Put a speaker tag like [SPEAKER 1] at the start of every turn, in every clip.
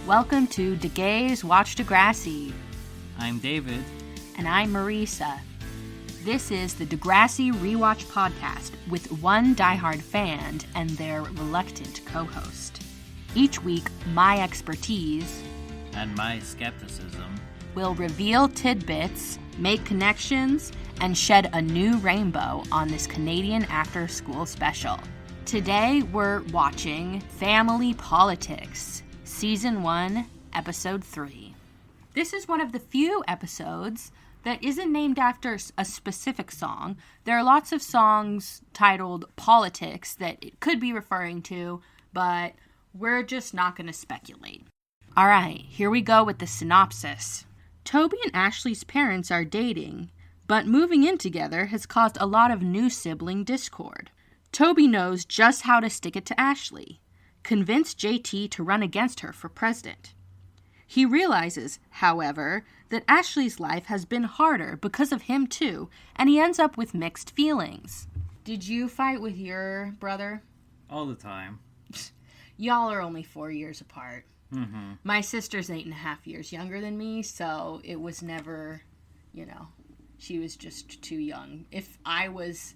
[SPEAKER 1] Welcome to De Gays Watch Degrassi.
[SPEAKER 2] I'm David.
[SPEAKER 1] And I'm Marisa. This is the Degrassi Rewatch Podcast with one diehard fan and their reluctant co-host. Each week, my expertise
[SPEAKER 2] And my skepticism
[SPEAKER 1] will reveal tidbits, make connections, and shed a new rainbow on this Canadian after-school special. Today, we're watching Family Politics, Season 1, Episode 3. This is one of the few episodes that isn't named after a specific song. There are lots of songs titled Politics that it could be referring to, but we're just not going to speculate. All right, here we go with the synopsis. Toby and Ashley's parents are dating, but moving in together has caused a lot of new sibling discord. Toby knows just how to stick it to Ashley. Convince JT to run against her for president. He realizes, however, that Ashley's life has been harder because of him too, and he ends up with mixed feelings. Did you fight with your brother?
[SPEAKER 2] all the time.
[SPEAKER 1] Y'all are only 4 years apart.
[SPEAKER 2] Mm-hmm.
[SPEAKER 1] My sister's 8.5 years younger than me, so it was never, she was just too young. If I was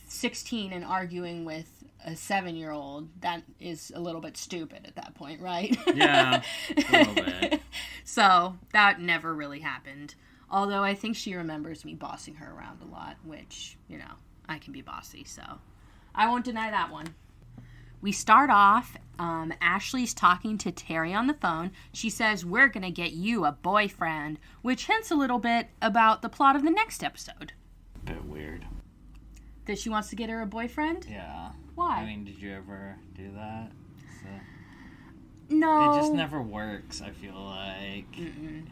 [SPEAKER 1] 16 and arguing with a 7-year-old, that is a little bit stupid at that point, right?
[SPEAKER 2] Yeah, a little bit.
[SPEAKER 1] So that never really happened. Although I think she remembers me bossing her around a lot, which, I can be bossy, so I won't deny that one. We start off, Ashley's talking to Terry on the phone. She says, "We're going to get you a boyfriend," which hints a little bit about the plot of the next episode.
[SPEAKER 2] Bit weird.
[SPEAKER 1] That she wants to get her a boyfriend?
[SPEAKER 2] Yeah.
[SPEAKER 1] Why?
[SPEAKER 2] I mean, did you ever do that?
[SPEAKER 1] No.
[SPEAKER 2] It just never works, I feel like.
[SPEAKER 1] Mm-mm.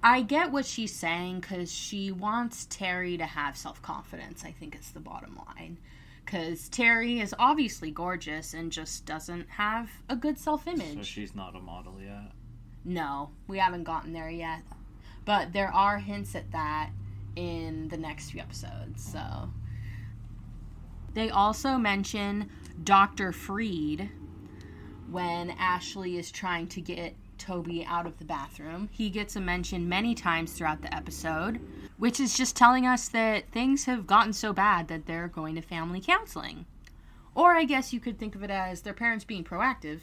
[SPEAKER 1] I get what she's saying, because she wants Terry to have self-confidence, I think is the bottom line. Because Terry is obviously gorgeous and just doesn't have a good self-image.
[SPEAKER 2] So she's not a model yet?
[SPEAKER 1] No, we haven't gotten there yet. But there are hints at that in the next few episodes, so. They also mention Dr. Freed when Ashley is trying to get Toby out of the bathroom. He gets a mention many times throughout the episode, which is just telling us that things have gotten so bad that they're going to family counseling. Or I guess you could think of it as their parents being proactive.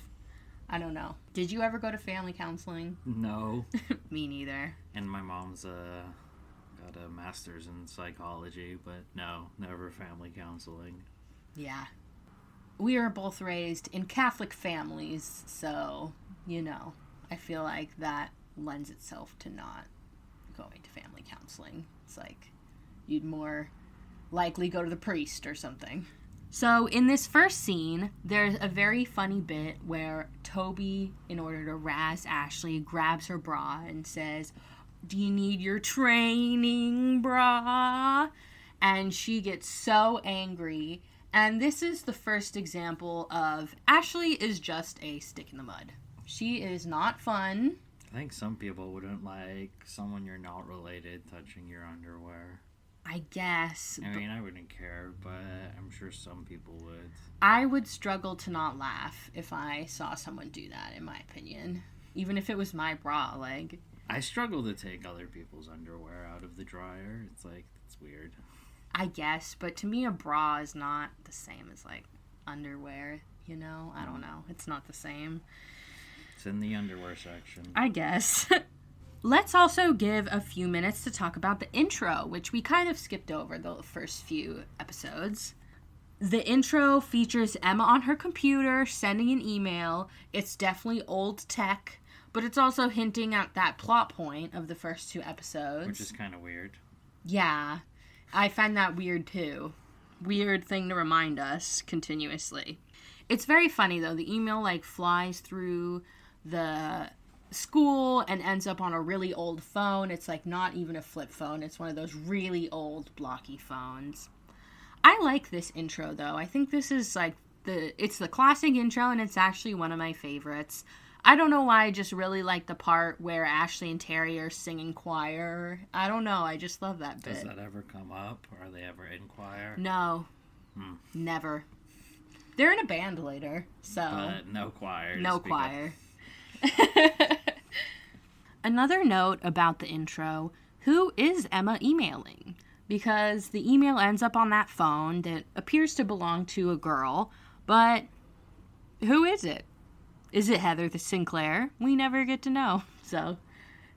[SPEAKER 1] I don't know. Did you ever go to family counseling?
[SPEAKER 2] No.
[SPEAKER 1] Me neither.
[SPEAKER 2] And my mom's got a master's in psychology, but no, never family counseling.
[SPEAKER 1] Yeah. We are both raised in Catholic families, so, I feel like that lends itself to not going to family counseling. It's like you'd more likely go to the priest or something. So in this first scene, there's a very funny bit where Toby, in order to razz Ashley, grabs her bra and says, "Do you need your training bra?" And she gets so angry. And this is the first example of Ashley is just a stick in the mud. She is not fun.
[SPEAKER 2] I think some people wouldn't like someone you're not related touching your underwear.
[SPEAKER 1] I guess.
[SPEAKER 2] I mean, I wouldn't care, but I'm sure some people would.
[SPEAKER 1] I would struggle to not laugh if I saw someone do that, in my opinion. Even if it was my bra, like.
[SPEAKER 2] I struggle to take other people's underwear out of the dryer. It's like, it's weird.
[SPEAKER 1] I guess, but to me a bra is not the same as, like, underwear, I don't know. It's not the same.
[SPEAKER 2] It's in the underwear section.
[SPEAKER 1] I guess. Let's also give a few minutes to talk about the intro, which we kind of skipped over the first few episodes. The intro features Emma on her computer sending an email. It's definitely old tech, but it's also hinting at that plot point of the first 2 episodes.
[SPEAKER 2] Which is kind of weird.
[SPEAKER 1] Yeah, I find that weird too. Weird thing to remind us continuously. It's very funny though. The email flies through the school and ends up on a really old phone. It's not even a flip phone. It's one of those really old blocky phones. I like this intro though. I think this is it's the classic intro and it's actually one of my favorites. I don't know why, I just really like the part where Ashley and Terry are singing choir. I don't know, I just love that bit.
[SPEAKER 2] Does that ever come up? Are they ever in choir?
[SPEAKER 1] No. Never. They're in a band later, so.
[SPEAKER 2] But no choir.
[SPEAKER 1] No choir. Another note about the intro, who is Emma emailing? Because the email ends up on that phone that appears to belong to a girl, but who is it? Is it Heather Sinclair? We never get to know. So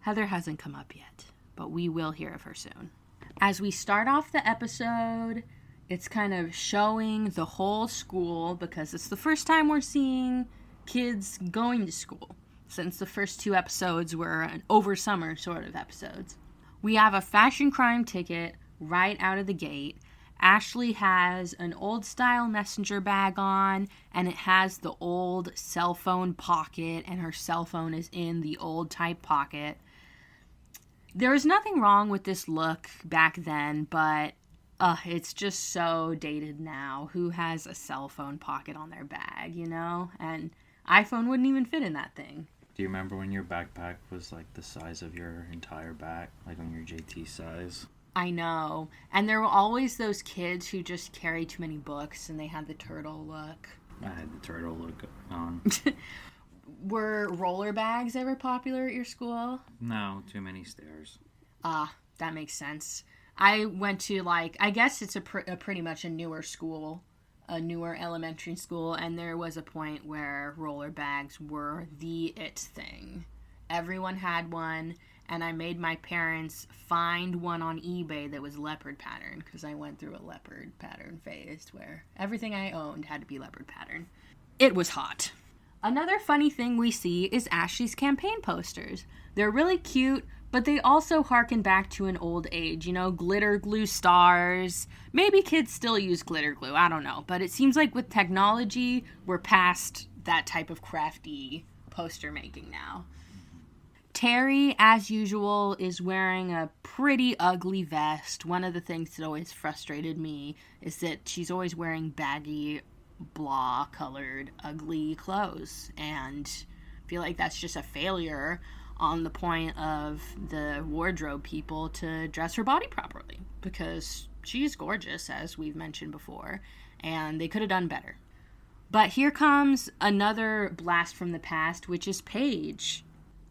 [SPEAKER 1] Heather hasn't come up yet, but we will hear of her soon. As we start off the episode, it's kind of showing the whole school because it's the first time we're seeing kids going to school, since the first 2 episodes were over summer sort of episodes. We have a fashion crime ticket right out of the gate. Ashley has an old style messenger bag on, and it has the old cell phone pocket, and her cell phone is in the old type pocket. There was nothing wrong with this look back then, but it's just so dated now. Who has a cell phone pocket on their bag, you know? And iPhone wouldn't even fit in that thing.
[SPEAKER 2] Do you remember when your backpack was like the size of your entire back? Like on your JT size?
[SPEAKER 1] I know. And there were always those kids who just carried too many books and they had the turtle look.
[SPEAKER 2] I had the turtle look on.
[SPEAKER 1] Were roller bags ever popular at your school?
[SPEAKER 2] No, too many stairs.
[SPEAKER 1] That makes sense. I went to, I guess it's a pretty much a newer school, a newer elementary school, and there was a point where roller bags were the it thing. Everyone had one, and I made my parents find one on eBay that was leopard pattern, because I went through a leopard pattern phase where everything I owned had to be leopard pattern. It was hot. Another funny thing we see is Ashley's campaign posters. They're really cute, but they also harken back to an old age, you know, glitter glue stars. Maybe kids still use glitter glue, I don't know. But it seems like with technology, we're past that type of crafty poster making now. Terry, as usual, is wearing a pretty ugly vest. One of the things that always frustrated me is that she's always wearing baggy, blah-colored, ugly clothes. And I feel like that's just a failure on the point of the wardrobe people to dress her body properly, because she's gorgeous, as we've mentioned before, and they could have done better. But here comes another blast from the past, which is Paige.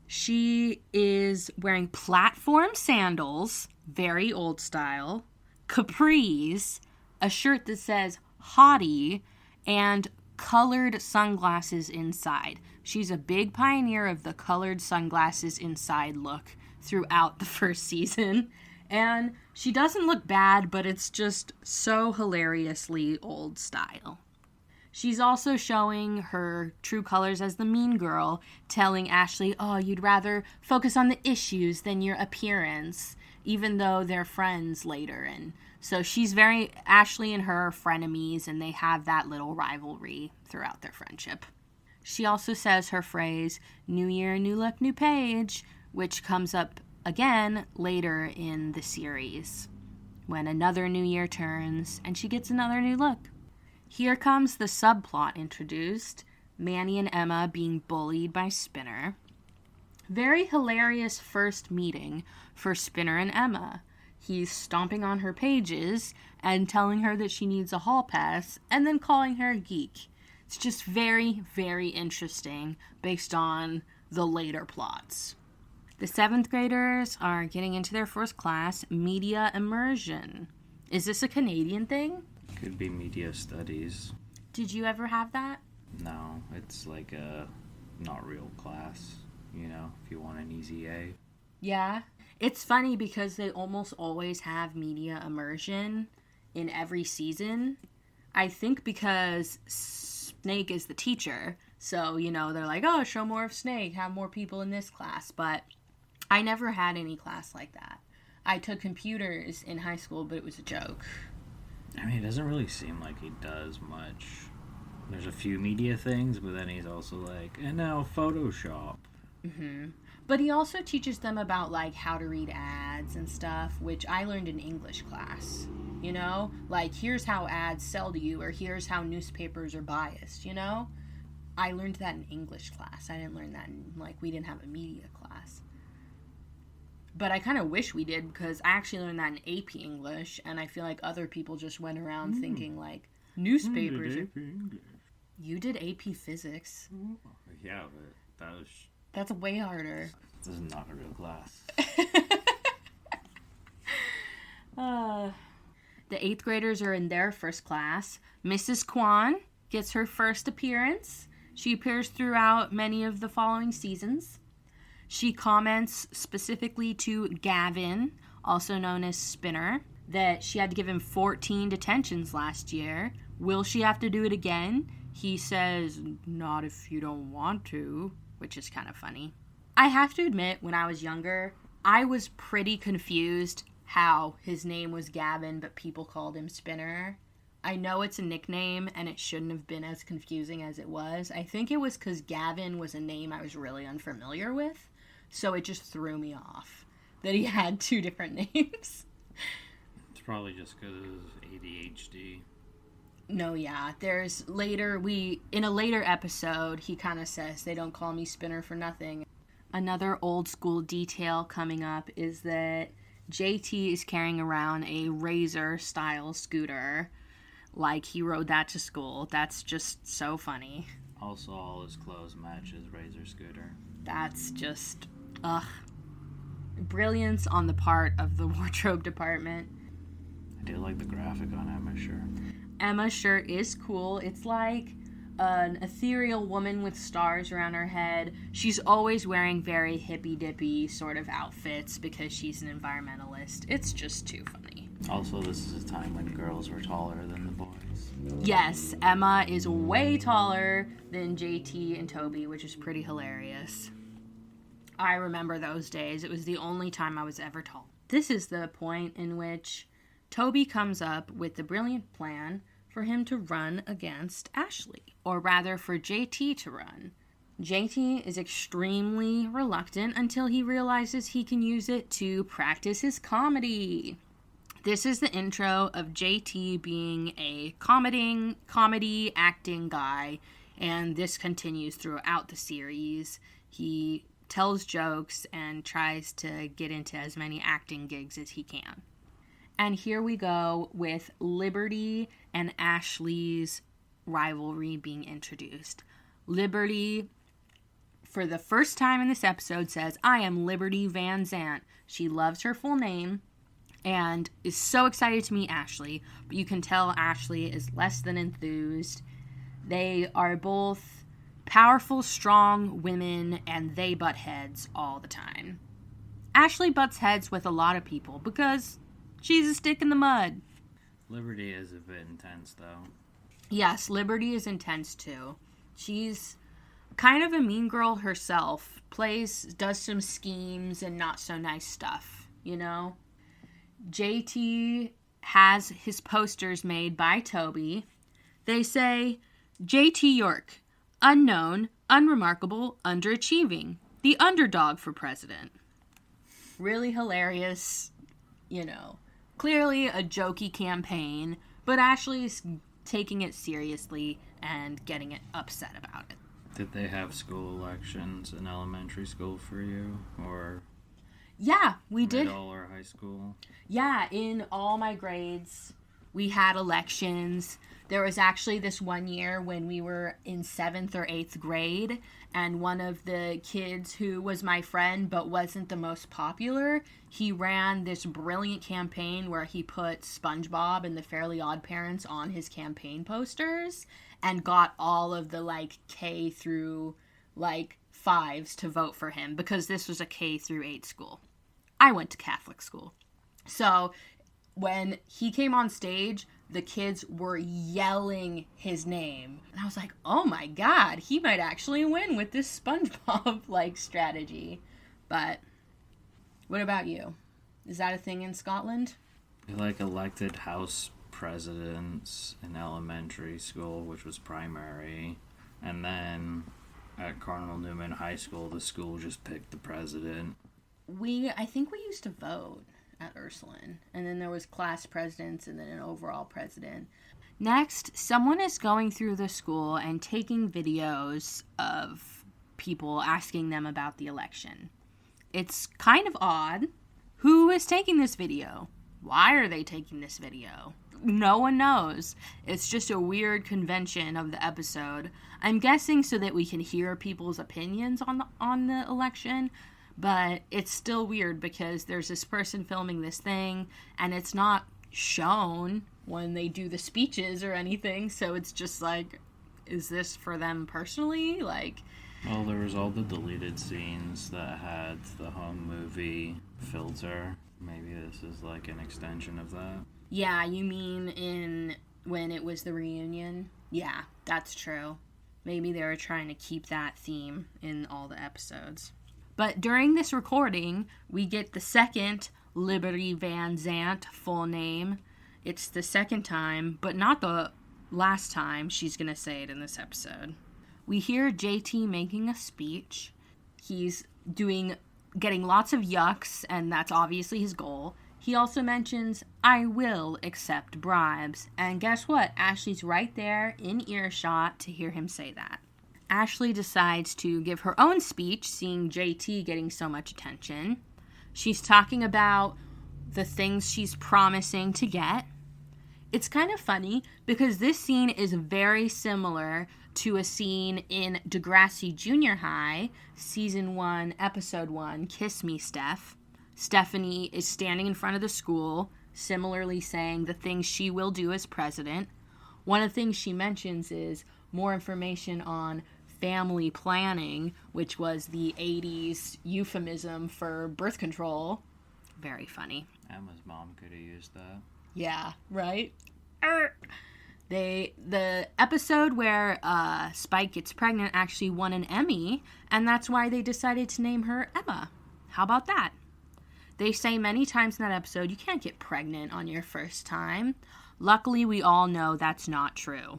[SPEAKER 1] She is wearing platform sandals, very old style, capris, a shirt that says hottie, and colored sunglasses inside. She's a big pioneer of the colored sunglasses inside look throughout the first season. And she doesn't look bad, but it's just so hilariously old style. She's also showing her true colors as the mean girl, telling Ashley, oh, you'd rather focus on the issues than your appearance, even though they're friends later. And so Ashley and her are frenemies, and they have that little rivalry throughout their friendship. She also says her phrase, new year, new look, new Paige, which comes up again later in the series, when another new year turns and she gets another new look. Here comes the subplot introduced, Manny and Emma being bullied by Spinner. Very hilarious first meeting for Spinner and Emma. He's stomping on her pages and telling her that she needs a hall pass, and then calling her a geek. It's just very, very interesting based on the later plots. The 7th graders are getting into their first class, media immersion. Is this a Canadian thing?
[SPEAKER 2] Could be media studies.
[SPEAKER 1] Did you ever have that?
[SPEAKER 2] No, it's like a not real class, you know, if you want an easy A.
[SPEAKER 1] Yeah. It's funny because they almost always have media immersion in every season. I think because Snake is the teacher, so, you know, they're like, oh, show more of Snake, have more people in this class. But I never had any class like that. I took computers in high school, but it was a joke.
[SPEAKER 2] I mean, it doesn't really seem like he does much. There's a few media things, but then he's also like, and now Photoshop.
[SPEAKER 1] Mm-hmm. But he also teaches them about, like, how to read ads and stuff, which I learned in English class, you know? Like, here's how ads sell to you, or here's how newspapers are biased, you know? I learned that in English class. I didn't learn that in, we didn't have a media class. But I kind of wish we did, because I actually learned that in AP English, and I feel like other people just went around thinking, like, newspapers
[SPEAKER 2] AP English.
[SPEAKER 1] You did AP Physics.
[SPEAKER 2] Yeah, but that was...
[SPEAKER 1] That's way harder.
[SPEAKER 2] This is not a real class.
[SPEAKER 1] The 8th graders are in their first class. Mrs. Kwan gets her first appearance. She appears throughout many of the following seasons. She comments specifically to Gavin, also known as Spinner, that she had to give him 14 detentions last year. Will she have to do it again? He says, not if you don't want to, which is kind of funny. I have to admit, when I was younger, I was pretty confused how his name was Gavin, but people called him Spinner. I know it's a nickname, and it shouldn't have been as confusing as it was. I think it was because Gavin was a name I was really unfamiliar with, so it just threw me off that he had 2 different names.
[SPEAKER 2] It's probably just because of ADHD.
[SPEAKER 1] No, yeah. In a later episode, he kind of says, they don't call me Spinner for nothing. Another old school detail coming up is that JT is carrying around a Razor style scooter, like he rode that to school. That's just so funny.
[SPEAKER 2] Also, all his clothes match his Razor scooter.
[SPEAKER 1] That's just, brilliance on the part of the wardrobe department.
[SPEAKER 2] I do like the graphic on Emma's shirt.
[SPEAKER 1] Emma's shirt is cool. It's like an ethereal woman with stars around her head. She's always wearing very hippy-dippy sort of outfits because she's an environmentalist. It's just too funny.
[SPEAKER 2] Also, this is a time when girls were taller than the boys.
[SPEAKER 1] Yes, Emma is way taller than JT and Toby, which is pretty hilarious. I remember those days. It was the only time I was ever tall. This is the point in which Toby comes up with the brilliant plan for him to run against Ashley, or rather for JT to run. JT is extremely reluctant until he realizes he can use it to practice his comedy. This is the intro of JT being a comedy acting guy, and this continues throughout the series. He tells jokes and tries to get into as many acting gigs as he can. And here we go with Liberty and Ashley's rivalry being introduced. Liberty, for the first time in this episode, says, I am Liberty Van Zant. She loves her full name and is so excited to meet Ashley, but you can tell Ashley is less than enthused. They are both powerful, strong women, and they butt heads all the time. Ashley butts heads with a lot of people because she's a stick in the mud.
[SPEAKER 2] Liberty is a bit intense, though.
[SPEAKER 1] Yes, Liberty is intense, too. She's kind of a mean girl herself. Does some schemes and not so nice stuff, you know? JT has his posters made by Toby. They say, JT York, unknown, unremarkable, underachieving, the underdog for president. Really hilarious, you know. Clearly a jokey campaign, but Ashley's taking it seriously and getting it upset about it.
[SPEAKER 2] Did they have school elections in elementary school for you? Or
[SPEAKER 1] yeah, we did.
[SPEAKER 2] Middle or high school?
[SPEAKER 1] Yeah, in all my grades, we had elections. There was actually this one year when we were in 7th or 8th grade, and one of the kids who was my friend but wasn't the most popular, he ran this brilliant campaign where he put SpongeBob and the Fairly Odd Parents on his campaign posters and got all of the, K through, 5s to vote for him because this was a K through 8 school. I went to Catholic school. So when he came on stage, the kids were yelling his name. And I was like, oh my god, he might actually win with this SpongeBob, strategy. But what about you? Is that a thing in Scotland?
[SPEAKER 2] We, elected house presidents in elementary school, which was primary. And then at Cardinal Newman High School, the school just picked the president.
[SPEAKER 1] I think we used to vote at Ursuline, and then there was class presidents and then an overall president. Next, someone is going through the school and taking videos of people asking them about the election. It's kind of odd. Who is taking this video? Why are they taking this video? No one knows. It's just a weird convention of the episode. I'm guessing so that we can hear people's opinions on the election, But it's still weird because there's this person filming this thing, and it's not shown when they do the speeches or anything, so it's just like, is this for them personally? Like,
[SPEAKER 2] well, there was all the deleted scenes that had the home movie filter. Maybe this is like an extension of that.
[SPEAKER 1] Yeah, you mean when it was the reunion? Yeah, that's true. Maybe they were trying to keep that theme in all the episodes. But during this recording, we get the second Liberty Van Zant full name. It's the second time, but not the last time she's going to say it in this episode. We hear JT making a speech. He's getting lots of yucks, and that's obviously his goal. He also mentions, I will accept bribes. And guess what? Ashley's right there in earshot to hear him say that. Ashley decides to give her own speech, seeing JT getting so much attention. She's talking about the things she's promising to get. It's kind of funny because this scene is very similar to a scene in Degrassi Junior High, Season 1, Episode 1, Kiss Me, Steph. Stephanie is standing in front of the school, similarly saying the things she will do as president. One of the things she mentions is more information on family planning, which was the 80s euphemism for birth control. Very funny.
[SPEAKER 2] Emma's mom could have used that.
[SPEAKER 1] Yeah, right? The episode where Spike gets pregnant actually won an Emmy, and that's why they decided to name her Emma. How about that? They say many times in that episode, you can't get pregnant on your first time. Luckily, we all know that's not true.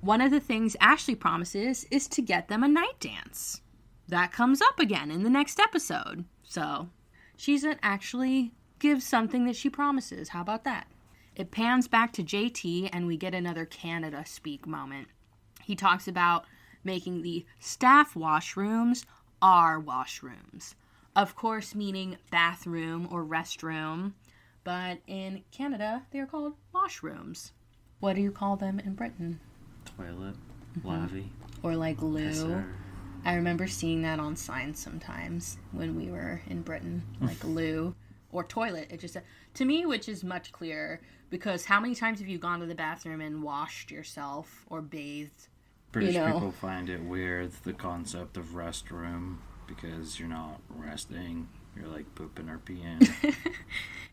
[SPEAKER 1] One of the things Ashley promises is to get them a night dance. That comes up again in the next episode. So, she doesn't actually give something that she promises. How about that? It pans back to JT, and we get another Canada speak moment. He talks about making the staff washrooms our washrooms. Of course, meaning bathroom or restroom, but in Canada, they're called washrooms. What do you call them in Britain?
[SPEAKER 2] Toilet, lavvy.
[SPEAKER 1] Or like loo.
[SPEAKER 2] Pisser.
[SPEAKER 1] I remember seeing that on signs sometimes when we were in Britain, like loo or toilet. It just, to me, which is much clearer, because how many times have you gone to the bathroom and washed yourself or bathed?
[SPEAKER 2] British people find it weird, the concept of restroom, because you're not resting. You're like pooping or peeing.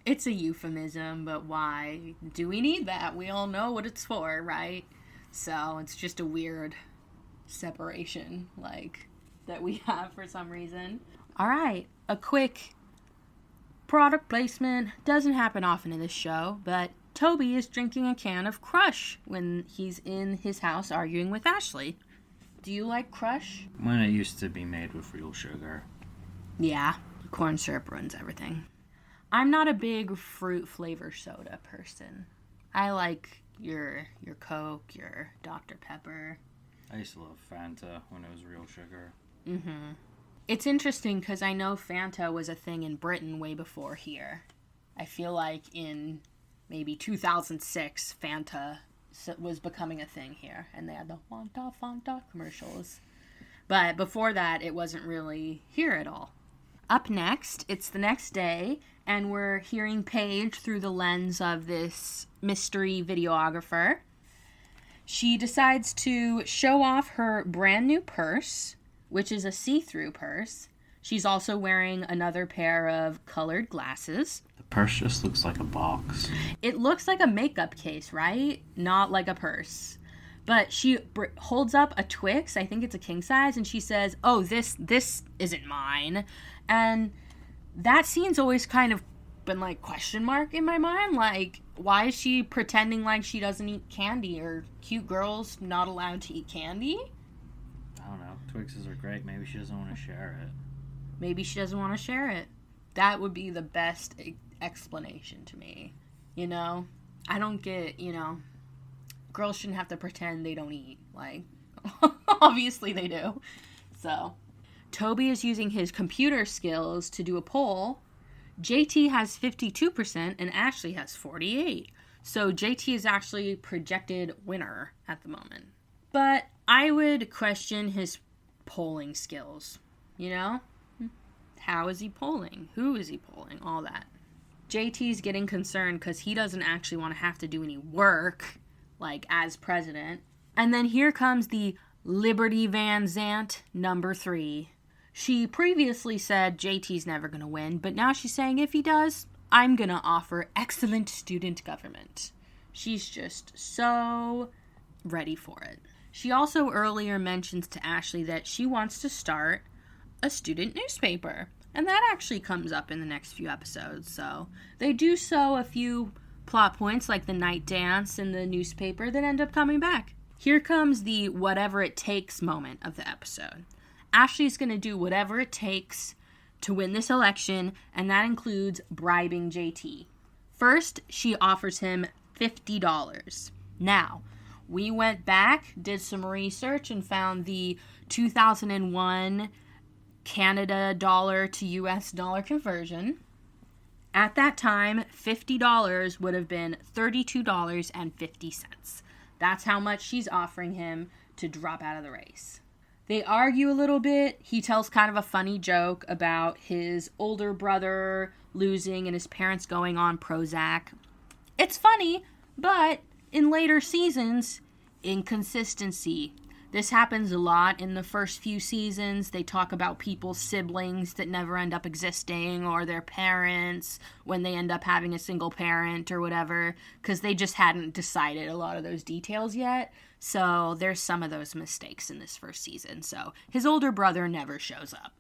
[SPEAKER 1] It's a euphemism, but why do we need that? We all know what it's for, right? So it's just a weird separation, like, that we have for some reason. All right, a quick product placement. Doesn't happen often in this show, but Toby is drinking a can of Crush when he's in his house arguing with Ashley. Do you like Crush?
[SPEAKER 2] When it used to be made with real sugar.
[SPEAKER 1] Yeah, corn syrup ruins everything. I'm not a big fruit flavor soda person. I like your Coke, your Dr. Pepper.
[SPEAKER 2] I used to love Fanta when it was real sugar.
[SPEAKER 1] Mm-hmm. It's interesting because I know Fanta was a thing in Britain way before here. I feel like in maybe 2006, Fanta was becoming a thing here, and they had the Fanta commercials. But before that, it wasn't really here at all. Up next, it's the next day, and we're hearing Paige through the lens of this mystery videographer. She decides to show off her brand new purse, which is a see-through purse. She's also wearing another pair of colored glasses.
[SPEAKER 2] The purse just looks like a box.
[SPEAKER 1] It looks like a makeup case, right? Not like a purse. But she holds up a Twix, I think it's a king size, and she says, oh, this isn't mine. And that scene's always kind of been like question mark in my mind. Like, why is she pretending like she doesn't eat candy? Or cute girls not allowed to eat candy?
[SPEAKER 2] I don't know. Twixes are great. Maybe she doesn't want to share it.
[SPEAKER 1] Maybe she doesn't want to share it. That would be the best explanation to me. You know? I don't get, girls shouldn't have to pretend they don't eat. Like, obviously they do. So, Toby is using his computer skills to do a poll. JT has 52% and Ashley has 48%. So JT is actually projected winner at the moment. But I would question his polling skills, How is he polling? Who is he polling? All that. JT's getting concerned because he doesn't actually want to have to do any work, like, as president. And then here comes the Liberty Van Zant, number 3. She previously said JT's never going to win, but now she's saying if he does, I'm going to offer excellent student government. She's just so ready for it. She also earlier mentions to Ashley that she wants to start a student newspaper. And that actually comes up in the next few episodes. So they do sow a few plot points like the night dance and the newspaper that end up coming back. Here comes the whatever it takes moment of the episode. Ashley's going to do whatever it takes to win this election, and that includes bribing JT. First, she offers him $50. Now, we went back, did some research, and found the 2001 Canada dollar to US dollar conversion. At that time, $50 would have been $32.50. That's how much she's offering him to drop out of the race. They argue a little bit. He tells kind of a funny joke about his older brother losing and his parents going on Prozac. It's funny, but in later seasons, inconsistency. This happens a lot in the first few seasons. They talk about people's siblings that never end up existing, or their parents when they end up having a single parent or whatever, because they just hadn't decided a lot of those details yet. So there's some of those mistakes in this first season. So his older brother never shows up.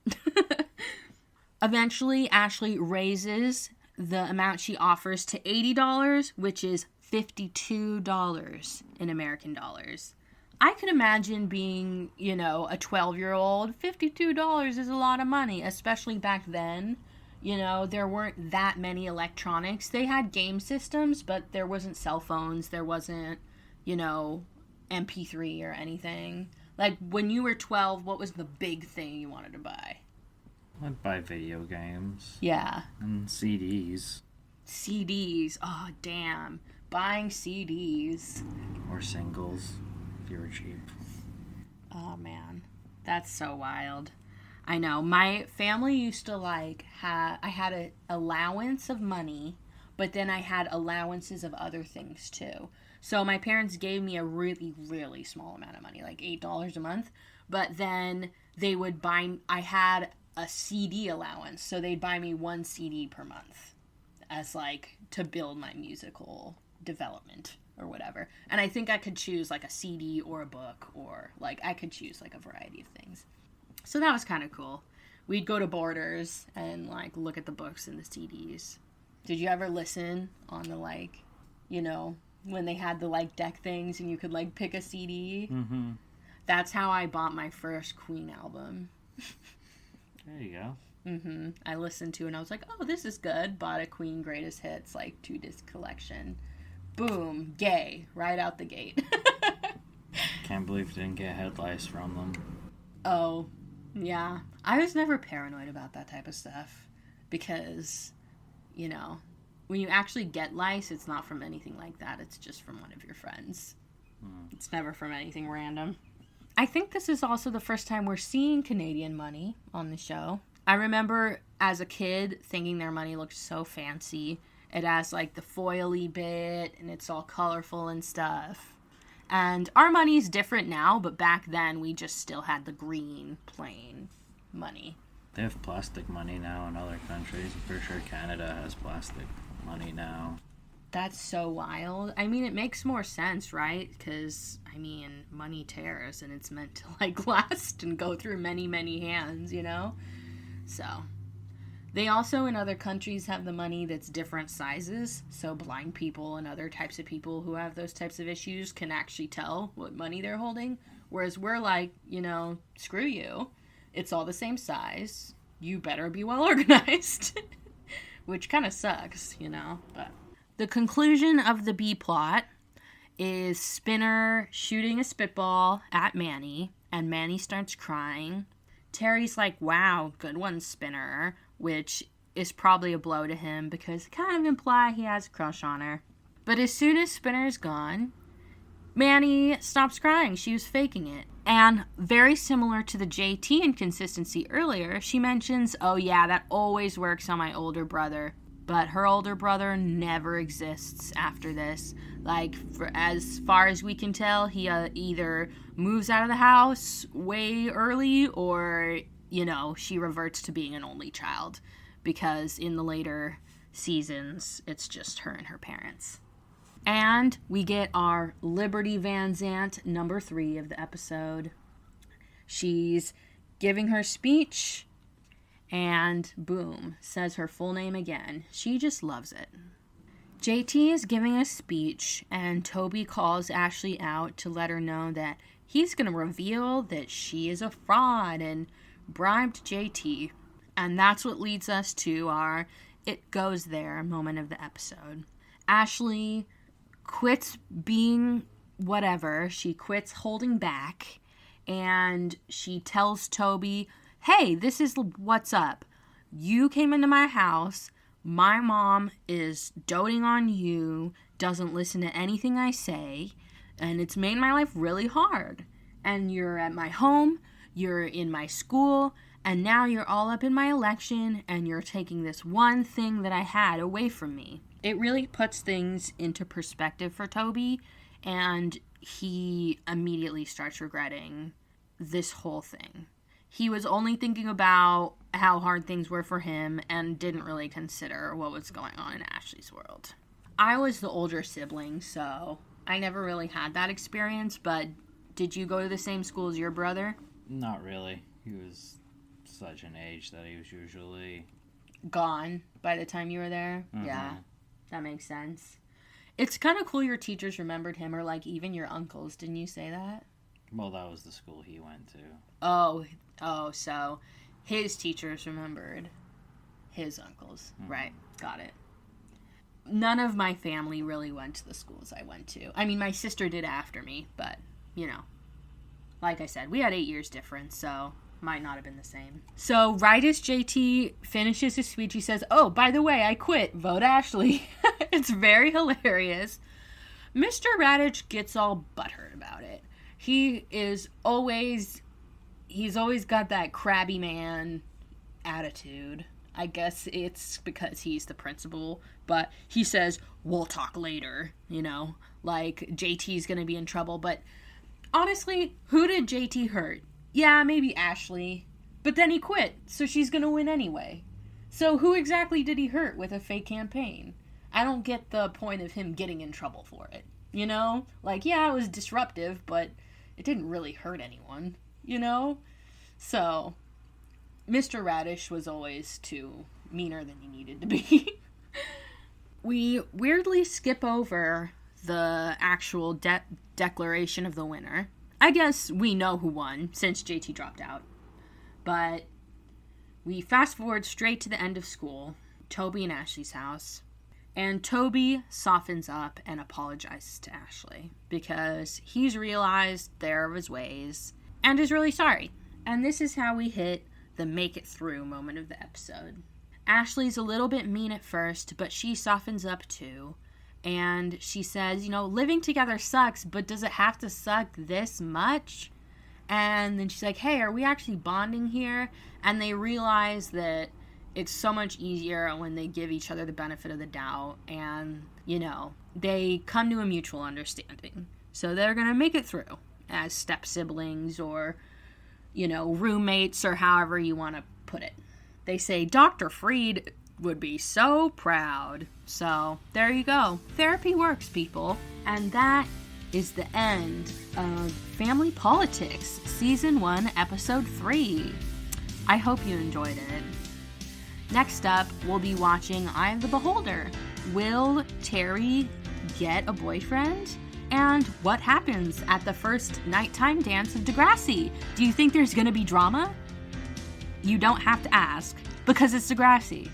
[SPEAKER 1] Eventually, Ashley raises the amount she offers to $80, which is $52 in American dollars. I could imagine being, a 12-year-old. $52 is a lot of money, especially back then. There weren't that many electronics. They had game systems, but there wasn't cell phones. There wasn't, MP3 or anything. Like, when you were 12, what was the big thing you wanted to buy?
[SPEAKER 2] I'd buy video games.
[SPEAKER 1] Yeah.
[SPEAKER 2] And CDs.
[SPEAKER 1] CDs. Oh, damn. Buying CDs.
[SPEAKER 2] Or singles. If you were cheap.
[SPEAKER 1] Oh, man. That's so wild. I know. My family used to, I had an allowance of money, but then I had allowances of other things, too. So my parents gave me a really, really small amount of money, like $8 a month. But then they would buy, I had a CD allowance, so they'd buy me one CD per month as, to build my musical development or whatever. And I think I could choose, a CD or a book, or, I could choose, a variety of things. So that was kind of cool. We'd go to Borders and, look at the books and the CDs. Did you ever listen on the, when they had the, deck things and you could, pick a CD?
[SPEAKER 2] Mm-hmm.
[SPEAKER 1] That's how I bought my first Queen album.
[SPEAKER 2] There you go.
[SPEAKER 1] Mm-hmm. I listened to it and I was like, oh, this is good. Bought a Queen Greatest Hits, 2-disc collection. Boom. Gay. Right out the gate.
[SPEAKER 2] Can't believe you didn't get head lice from them.
[SPEAKER 1] Oh, yeah. I was never paranoid about that type of stuff. Because, when you actually get lice, it's not from anything like that. It's just from one of your friends. It's never from anything random. I think this is also the first time we're seeing Canadian money on the show. I remember as a kid thinking their money looked so fancy. It has the foily bit and it's all colorful and stuff. And our money's different now, but back then we just still had the green, plain money.
[SPEAKER 2] They have plastic money now in other countries. I'm pretty sure Canada has plastic money now.
[SPEAKER 1] That's so wild. I mean, it makes more sense, right? Because, money tears and it's meant to, last and go through many, many hands, So, they also, in other countries, have the money that's different sizes. So, blind people and other types of people who have those types of issues can actually tell what money they're holding. Whereas we're screw you. It's all the same size. You better be well organized. Which kind of sucks, but... The conclusion of the B plot is Spinner shooting a spitball at Manny, and Manny starts crying. Terry's like, wow, good one, Spinner, which is probably a blow to him because it kind of implies he has a crush on her. But as soon as Spinner's gone, Manny stops crying. She was faking it. And very similar to the JT inconsistency earlier, she mentions, oh yeah, that always works on my older brother. But her older brother never exists after this. Like, for as far as we can tell, he either moves out of the house way early or, you know, she reverts to being an only child. Because in the later seasons, it's just her and her parents. And we get our Liberty Van Zant, number 3 of the episode. She's giving her speech, and boom, says her full name again. She just loves it. JT is giving a speech, and Toby calls Ashley out to let her know that he's going to reveal that she is a fraud and bribed JT. And that's what leads us to our "it goes there" moment of the episode. Ashley quits being whatever. She quits holding back, and she tells Toby, hey, this is what's up. You came into my house. My mom is doting on you, doesn't listen to anything I say, and it's made my life really hard. And you're at my home, you're in my school, and now you're all up in my election, and you're taking this one thing that I had away from me. It really puts things into perspective for Toby, and he immediately starts regretting this whole thing. He was only thinking about how hard things were for him and didn't really consider what was going on in Ashley's world. I was the older sibling, so I never really had that experience, but did you go to the same school as your brother?
[SPEAKER 2] Not really. He was such an age that he was usually
[SPEAKER 1] gone by the time you were there.
[SPEAKER 2] Mm-hmm.
[SPEAKER 1] Yeah, that makes sense. It's kind of cool your teachers remembered him, or like even your uncles. Didn't you say that?
[SPEAKER 2] Well, that was the school he went to.
[SPEAKER 1] Oh, so his teachers remembered his uncles. Mm-hmm. Right, got it. None of my family really went to the schools I went to. I mean, my sister did after me, but, you know, like I said, we had 8 years difference, so might not have been the same. So right as JT finishes his speech, he says, oh, by the way, I quit. Vote Ashley. It's very hilarious. Mr. Radich gets all butthurt about it. He's always got that crabby man attitude. I guess it's because he's the principal, but he says, we'll talk later, you know, like JT's gonna be in trouble. But honestly, who did JT hurt? Yeah, maybe Ashley, but then he quit, so she's gonna win anyway. So who exactly did he hurt with a fake campaign? I don't get the point of him getting in trouble for it, you know? Like, yeah, it was disruptive, but it didn't really hurt anyone, you know? So Mr. Radish was always too meaner than he needed to be. We weirdly skip over the actual declaration of the winner. I guess we know who won, since JT dropped out. But we fast forward straight to the end of school, Toby and Ashley's house. And Toby softens up and apologizes to Ashley because he's realized the error of his ways and is really sorry. And this is how we hit the make it through moment of the episode. Ashley's a little bit mean at first, but she softens up too. And she says, you know, living together sucks, but does it have to suck this much? And then she's like, hey, are we actually bonding here? And they realize that it's so much easier when they give each other the benefit of the doubt. And, you know, they come to a mutual understanding. So they're going to make it through as step siblings or, you know, roommates or however you want to put it. They say Dr. Freed would be so proud. So there you go. Therapy works, people. And that is the end of Family Politics, Season 1, Episode 3. I hope you enjoyed it. Next up, we'll be watching Eye of the Beholder. Will Terry get a boyfriend? And what happens at the first nighttime dance of Degrassi? Do you think there's going to be drama? You don't have to ask, because it's Degrassi.